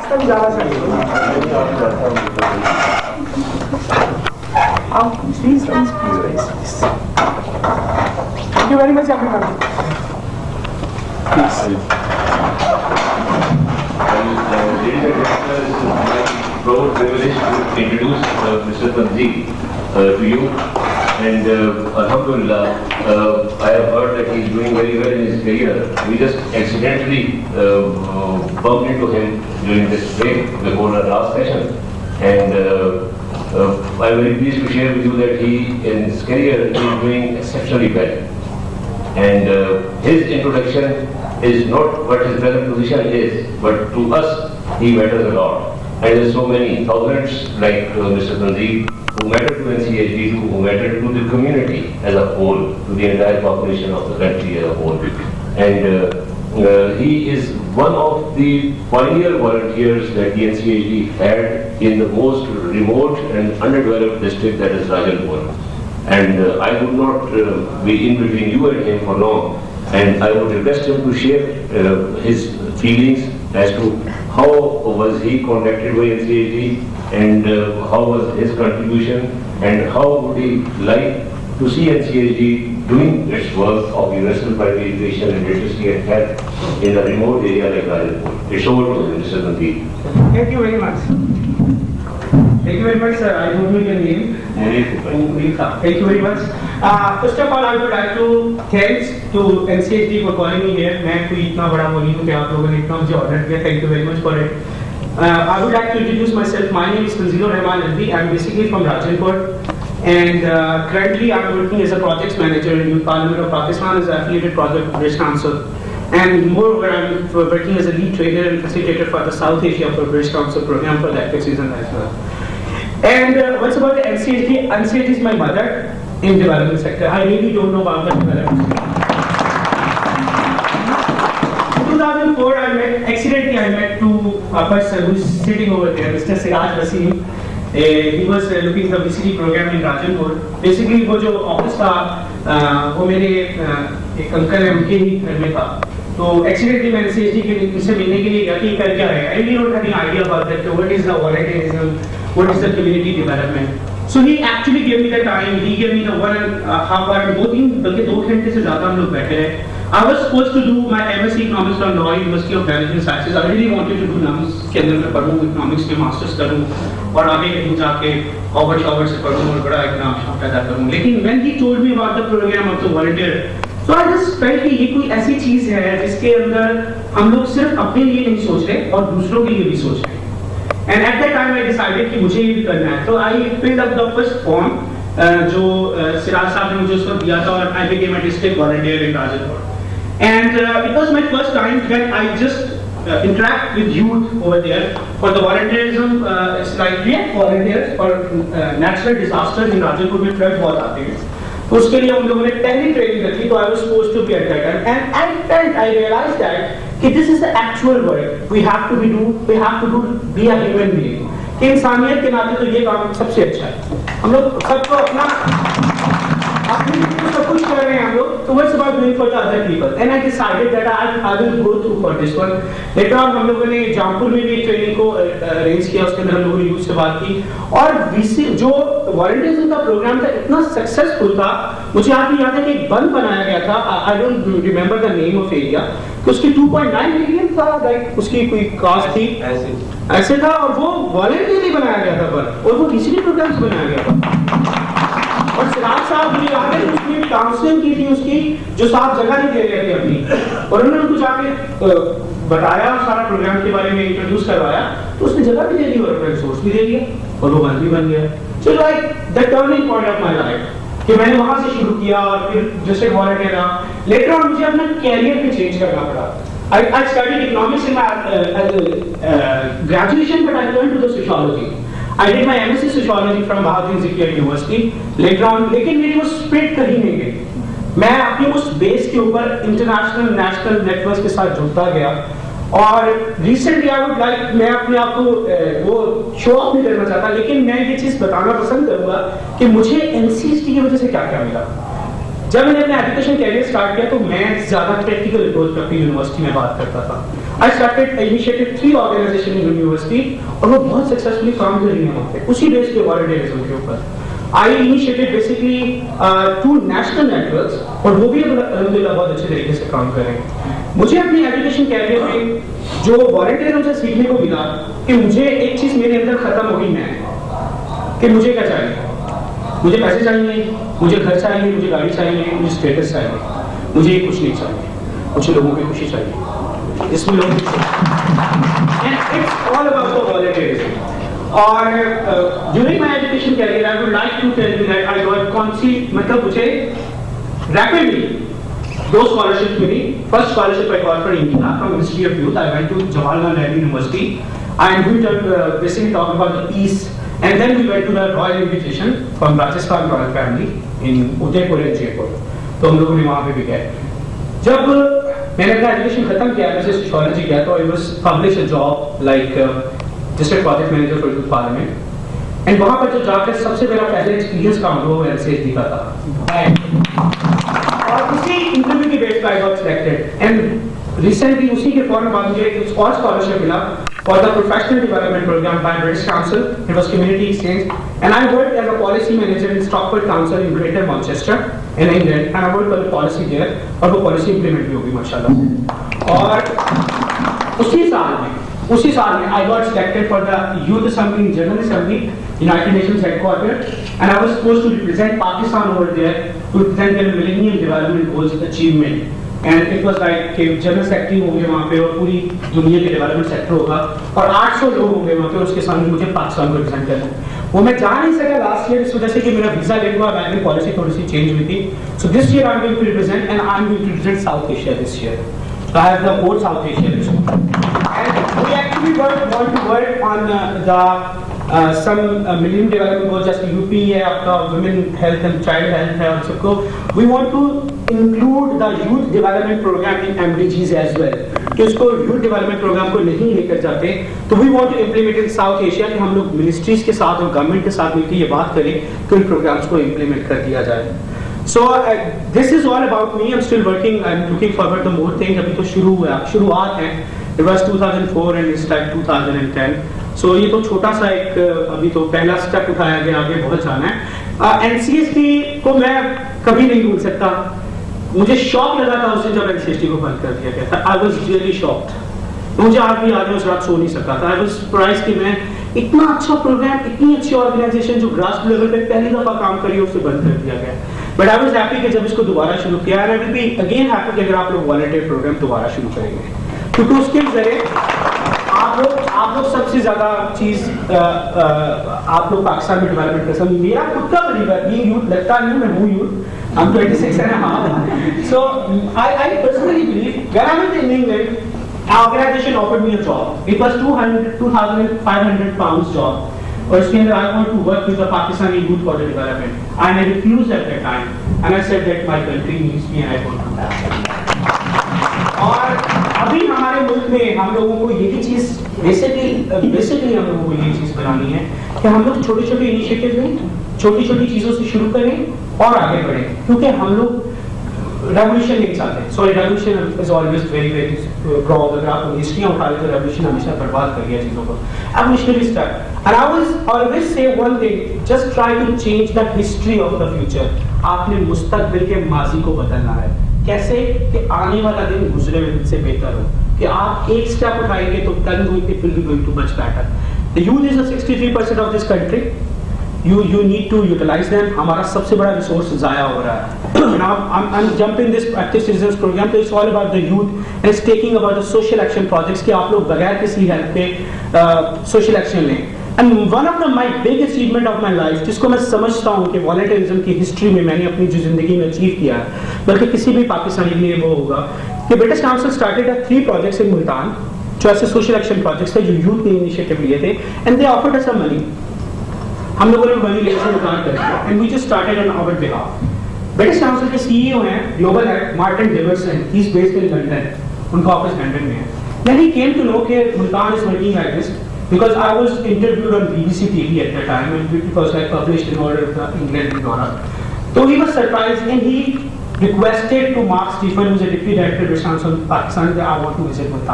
रास्ता भी ज़्यादा चाहिए। Please. Thank you very much, everyone. Please. Proud privilege to introduce Mr. Tanzeel to you, and Alhamdulillah, I have heard that he is doing very well in his career. We just accidentally bumped into him during this break before our last session, and I am very pleased to share with you that he, in his career, is doing exceptionally well. And his introduction is not what his present position is, but to us, he matters a lot. And there are so many thousands like Mr. Tanzeel who matter to NCHD, who matter to the community as a whole, to the entire population of the country as a whole. And he is one of the pioneer volunteers that the NCHD had in the most remote and underdeveloped district, that is Rajalpur. And I would not be in between you and him for long, and I would request him to share his feelings as to how was he contacted by NCHD, and how was his contribution, and how would he like to see NCHD doing its work of universal primary education and literacy and health in a remote area like Rajalpur. It's over to Mr. Tanzeel. Thank you very much. Thank you very much, sir. I don't know your name. Thank you very much. First of all, I would like to thanks to NCHD for calling me here. मैं कोई इतना बड़ा बोली हूँ कि आप लोगों ने इतना मुझे ऑर्डर किया. Thank you very much for it. I would like to introduce myself. My name is Tanzeel Rahman Alvi. I'm basically from Rajalpur, and currently I'm working as a projects manager in Youth Parliament of Pakistan as an affiliated project of British Council. And moreover, I'm working as a lead trainer and facilitator for the South Asia for British Council program for that season as well. And what's about the NCHD? NCHD is my mother in development sector. I really don't know about the development sector. In 2004, accidentally I met two person who's sitting over there, Mr. Siraj Wasim. He was looking at the VCD program in Rajalpur. Basically, वो जो office था, वो मेरे एक uncle है, उनके ही घर में था. तो एक्सीडेंटली मैंने NCHD के से मिलने के लिए गया कि कर क्या है. I really don't have any idea about that. What is the volunteerism? What is the community development? So he actually gave me the time. He gave me the 1.5 hour. बल्कि 2 घंटे से ज़्यादा हम लोग बैठे रहे. I was supposed to do my MSc Economics from Lahore University of Management Sciences. I really wanted to do economics के अंदर मैं पढ़ूँ, economics में masters करूँ और आगे कहीं जाके Harvard से पढ़ूँ और बड़ा एग्जाम पैदा करूँ. लेकिन when he told me about the program of the volunteer, so I just felt कि ये कोई ऐसी चीज़ है जिसके अंदर हम लोग सिर्फ अपने लिए नहीं सोच रहे और दूसरों के लिए भी सोच रहे हैं. And at that time I decided कि मुझे ये भी करना है. So I filled up the first form जो सिराज साहब ने मुझे उसको दिया था, और I became a district volunteer in Rajalpur. And it was my first time when I just interact with youth over there for the volunteerism. It's like we have volunteers for natural disasters in Rajalpur में flood बहुत आते हैं. तो उसके लिए हम लोगों ने पहली ट्रेनिंग रखी. तो I was supposed to be at that time, and I realized that कि this is the actual work we have to be a human being. कि इंसानियत के नाते तो ये काम सबसे अच्छा है. हम लोग सबको अपनी सब कुछ कर रहे हैं हम लोग. So what's about doing for the other people? And I decided that I will go through for this one. Later on हम लोगों ने जामपुर में भी ट्रेनिंग को अरेंज किया. उसके अंदर हम लोगों ने यूथ से बात की, और जो वॉलंटियरिज्म का प्रोग्राम था इतना सक्सेसफुल था. मुझे याद है कि एक बंद बनाया गया था. I don't remember the name of area. तो उसकी 2.9 मिलियन था, लाइक उसकी कोई कॉस्ट थी ऐसे था, और वो वॉलंटियरली बनाया गया था बंद, और वो VCD प्रोग्राम से बनाया गया था. और सिराज साहब मुझे याद है उसमें काउंसलिंग की थी उसकी, जो साहब जगह नहीं दे रहे थे अपनी, और उन्होंने उनको जाके बताया, सारा प्रोग्राम के बारे में इंट्रोड्यूस करवाया. तो उसने जगह भी दे दी और अपना रिसोर्स भी दे दिया, और वो बंद भी बन गया. So like the turning point of my life कि मैंने वहां से शुरू किया, और फिर डिस्ट्रिक्ट वॉलंटियर रहा. लेटर ऑन मुझे अपना कैरियर भी चेंज करना पड़ा. I studied economics in my graduation, but I turned to the sociology. I did my MSc Sociology from Bahadur Zikir University. Later on, लेकिन मेरी वो स्प्रिट कहीं नहीं गई. मैं अपनी उस बेस के ऊपर इंटरनेशनल नेशनल नेटवर्क के साथ जुड़ता गया. और रिसेंटली आई वुड लाइक, मैं अपने आप को वो शो ऑफ नहीं करना चाहता, लेकिन मैं ये चीज़ बताना पसंद करूँगा कि मुझे NCHD की वजह से क्या क्या मिला. जब मैंने अपना एजुकेशन कैरियर स्टार्ट किया तो मैं ज़्यादा प्रैक्टिकल अप्रोच पे अपनी यूनिवर्सिटी में बात करता था. I started initiated 3 organizations in university और वो बहुत सक्सेसफुली काम कर रही हैं वहाँ पे उसी बेस पे वॉलंटियरिज्म के ऊपर। I initiated basically 2 national networks और वो भी अल्हम्दुलिल्लाह बहुत अच्छे तरीके से काम कर रहे हैं। मुझे अपनी एजुकेशन कैरियर में जो वॉलंटियरिज्म से सीखने को मिला कि मुझे एक चीज़ मेरे अंदर खत्म हो गई मैं कि मुझे क्या चाहिए, मुझे पैसे चाहिए, मुझे घर चाहिए, मुझे गाड़ी चाहिए, मुझे स्टेटस चाहिए, मुझे कुछ नहीं चाहिए, मुझे लोगों की खुशी चाहिए, इसमें लोग it's all about the volunteerism. और during my education career I would like to tell you that I got कौन सी मतलब मुझे रैपिडली 2 scholarships मिली। First scholarship I got for India from ministry of youth. I went to Jawaharlal Nehru university and we basically talked about the peace, and then we went to the royal invitation from Rajasthan royal family in Udaipur and Jaipur। तो हम लोगों ने वहाँ पे भी गए। जब मैंने अपना एजुकेशन खत्म किया, मैं सोशियोलॉजी किया, तो I was publish a job like district project manager for youth parliament. And वहाँ पर जो जाकर सबसे मेरा पहले एक्सपीरियंस काम हुआ वो एलसीएसडी का था। और उसी इंटरव्यू की बेस पर I got selected and recently उसी के फौरन बाद मुझे एक और स्कॉलरशिप मिला for the professional development program by British Council. It was community exchange, and I worked as a policy manager in Stockport Council in Greater Manchester in England, and I worked on the policy there, और वो policy implement भी होगी माशाल्लाह। और उसी साल में I got selected for the Youth Assembly, General Assembly, United Nations headquarters, and I was supposed to represent Pakistan over there to represent their Millennium Development Goals achievement. And it was like कि general secretary होंगे वहाँ पे और पूरी दुनिया के development sector होगा और 800 लोग होंगे वहाँ पे, उसके सामने मुझे पाकिस्तान को रिप्रेजेंट करना है। वो मैं जा नहीं सका लास्ट ईयर इस वजह से कि मेरा वीजा लेट हुआ, बैंकिंग पॉलिसी थोड़ी सी चेंज हुई थी। So this year I am going to represent and I am going to represent South Asia this year. So I have the whole South Asia this and we actually want to work on the some Millennium Development Goals, जैसे UP है आपका women health and child health है और सबको we want to include the youth development programme in एमडीजीज as well, कि उसको youth development programme को नहीं लेकर जाते, तो we want to implement in South Asia कि हम लोग मिनिस्ट्रीज के साथ और गवर्नमेंट के साथ मिलकर ये बात करें कि उन प्रोग्राम्स को इम्प्लीमेंट कर दिया जाए। So this is all about me. I'm still working. I'm looking forward to more things. अभी तो शुरुआत है। It was 2004 and it's like 2010. So ये तो छोटा सा एक अभी तो पहला स्टेप उठाया गया, आगे बहुत जाना है। एनसीएसटी को मैं कभी नहीं भूल सकता। मुझे शॉक लगा था उस दिन जब एनसीएसटी को बंद कर दिया गया था। I was really shocked. मुझे आज भी याद है उस रात सो नहीं सका था। I was surprised कि मैं इतना अच्छा प्रोग्राम, इतनी अच्छी ऑर्गेनाइजेशन जो ग्रास लेवल पे पहली दफा काम करी उसे बंद कर दिया गया। बट आई वाज हैप्पी कि जब इसको दोबारा शुरू किया, and I will be again happy कि अगर आप लोग वॉलंटियर प्रोग्राम दोबारा शुरू करेंगे, क्योंकि उसके जरिए आप लोग सबसे ज्यादा चीज आप लोग पाकिस्तान में डेवलपमेंट कर सकते। मेरा खुद का बिलीव है, बीइंग यूथ, लगता नहीं मैं हूँ youth, I'm 26 and a half. So I personally believe when I was in England, our organization offered me a job. It was 2,500 pounds job. और इसके अंदर I want to work with the Pakistani youth for the development, and I refused at that time, and I said that my country needs me and I want to do that. और अभी हमारे मुल्क में हम लोगों को यही चीज बेसिकली हम लोगों को यही चीज बनानी है कि हम लोग छोटे-छोटे इनिशिएटिव में छोटी-छोटी चीजों से शुरू करें और आगे बढ़ें, क्योंकि हम लोग रेवोल्यूशन नहीं चाहते। Sorry, revolution is always very very wrong. अगर आप हिस्ट्रियां उठा लें तो रेवोल्यूशन हमेशा बर्बाद कर दिया चीजों को। Evolutionary style, and I was always say one thing, just try to change the history of the future. आपने मुस्तकबिल के माजी को बदलना है। कैसे कि आने वाला दिन गुजरे हुए दिन से बेहतर हो, कि आप एक स्टेप उठाएंगे तो call it will be going too much better. The youth is 63% of this country. You need to utilize them. हमारा सबसे बड़ा रिसोर्स जाया हो रहा है। Now I'm jumping this active citizens program, so it's all about the youth and it's taking about the social action projects कि आप लोग बगैर किसी हेल्प के social action लें। And one of my big achievement of my life, जिसको मैं समझता हूँ कि वॉलंटियरिज्म की हिस्ट्री में मैंने अपनी जो जिंदगी में अचीव किया है, बल्कि किसी भी पाकिस्तानी के लिए वो होगा कि British council started 3 projects in Multan, जो ऐसे सोशल एक्शन प्रोजेक्ट्स थे जो यूथ ने इनिशिएटिव लिए थे, and they offered us money. हम लोगों ने मनी लेकर से काम कर दिया, and we just started on our behalf. British Council के सीईओ हैं, global head Martin Davidson, he is based in London, उनका ऑफिस लंदन में है। Then he came to know कि Multan is working like this, because I was interviewed on BBC TV at that time, and it was like published in all of England and Europe. So he was surprised and he requested to Mark Stephen, who is a deputy director of British Council Pakistan, that I want to visit Multan.